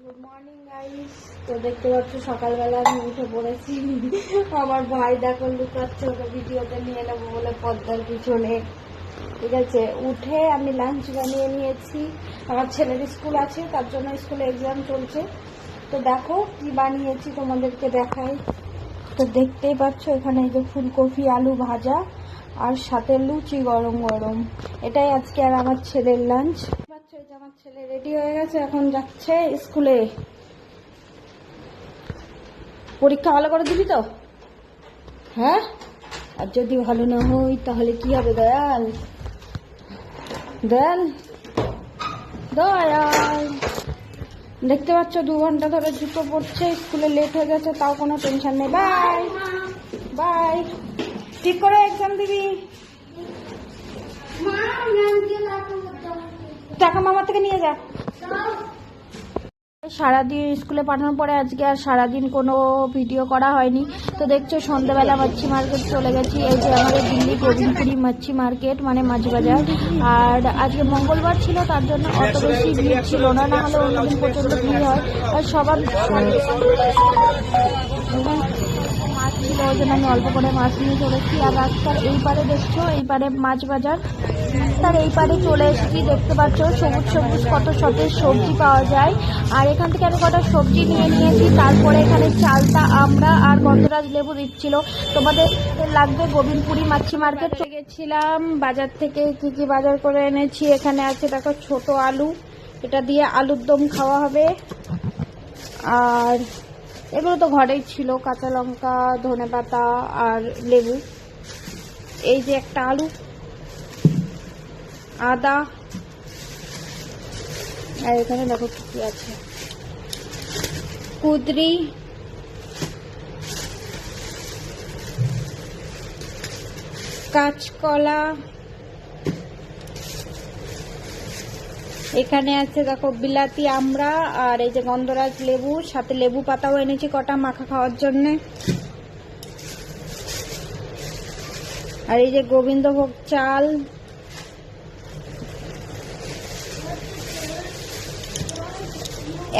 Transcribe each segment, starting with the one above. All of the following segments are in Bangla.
Good morning guys. তো দেখতে পাচ্ছ সকালবেলা আমি উঠে পড়েছি। আমার ভাই দেখো লুকাচ্ছে, ওকে ভিডিওতে নিয়ে নেবো বলে পর্দার পিছনে। ঠিক আছে, উঠে আমি লাঞ্চ বানিয়ে নিয়েছি। আমার ছেলের স্কুল আছে, তার জন্য স্কুলে এক্সাম চলছে। তো দেখো কি বানিয়েছি তোমাদেরকে দেখাই। তো দেখতেই পাচ্ছ এখানে এই যে ফুলকপি আলু ভাজা আর সাথে লুচি গরম গরম। এটাই আজকে আর আমার ছেলের লাঞ্চ। এই যে আমার ছেলে রেডি হয়ে গেছে, এখন যাচ্ছে স্কুলে। পরীক্ষা ভালো করে দিবি তো? হ্যাঁ, আর যদি ভালো না হই তাহলে কি হবে দয়াল? দয়াল দয়াল দেখতে পাচ্ছ 2 ঘন্টা ধরে জুতো পড়ছে, স্কুলে লেট হয়ে গেছে, তাও কোনো টেনশন নেই। বাই বাই, ঠিক করে এক্সাম দিবি। টাকা মামার থেকে নিয়ে যা। সারাদিন স্কুলে পাঠানোর পরে আজকে আর সারাদিন কোনো ভিডিও করা হয়নি। তো দেখছো সন্ধ্যাবেলা মাছি মার্কেট চলে গেছি। এই যে আমাদের দিল্লি গোবিন্দপুরি মাছি মার্কেট, মানে মাছ বাজার। আর আজকে মঙ্গলবার ছিল, তার জন্য অত বেশি ভিড় ছিল না, না হলে অন্যদিন প্রচন্ড ভিড় হয়। আর সবার মাছ ছিল, ওই জন্য আমি অল্প করে মাছ নিয়ে চলেছি। আর রাস্তার এই পারে দেখছো, এই পারে মাছ বাজার, তার এই পারে চলে এসেছি। দেখতে পাচ্ছ সবুজ সবুজ কত সতেজ সবজি পাওয়া যায়। আর এখান থেকে আমি কটা সবজি নিয়ে নিয়েছি। তারপরে এখানে চালতা আমরা আর গন্ধরাজ লেবু দিচ্ছিল। তোমাদের লাগবে গোবিন্দপুরি মাছি মার্কেট চলে গেছিলাম। বাজার থেকে কি কি বাজার করে এনেছি এখানে আছে দেখো। ছোট আলু, এটা দিয়ে আলুর দম খাওয়া হবে। আর এগুলো তো ঘরেই ছিল, কাঁচা লঙ্কা, ধনেপাতা আর লেবু। এই যে একটা আলু, আদা, আর এখানে দেখো কি কি আছে, কুদরি, কাঁচকলা, এখানে আছে দেখো বিলাতি আমরা, আর এই যে গন্ধরাজ লেবু, সাথে লেবু পাতাও এনেছি কটা মাখা খাওয়ার জন্য। আর এই যে গোবিন্দভোগ চাল,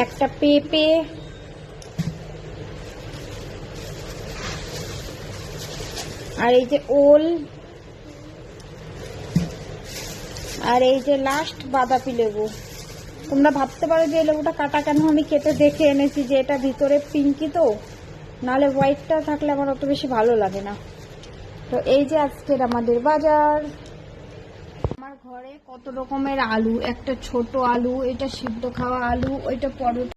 একটা পেঁপে, আর এই যে ওল, আর এই যে লাস্ট বাতাবি লেবু। তোমরা ভাবতে পারো যে এই লেবুটা কাটা কেন, আমি কেটে দেখে এনেছি যে এটা ভিতরে পিঙ্কি, তো নাহলে হোয়াইটটা থাকলে আমার অত বেশি ভালো লাগে না। তো এই যে আজকের আমাদের বাজার। আমার ঘরে কত রকমের আলু, একটা ছোট আলু, এটা সিদ্ধ খাওয়া আলু, ওইটা পরোটা।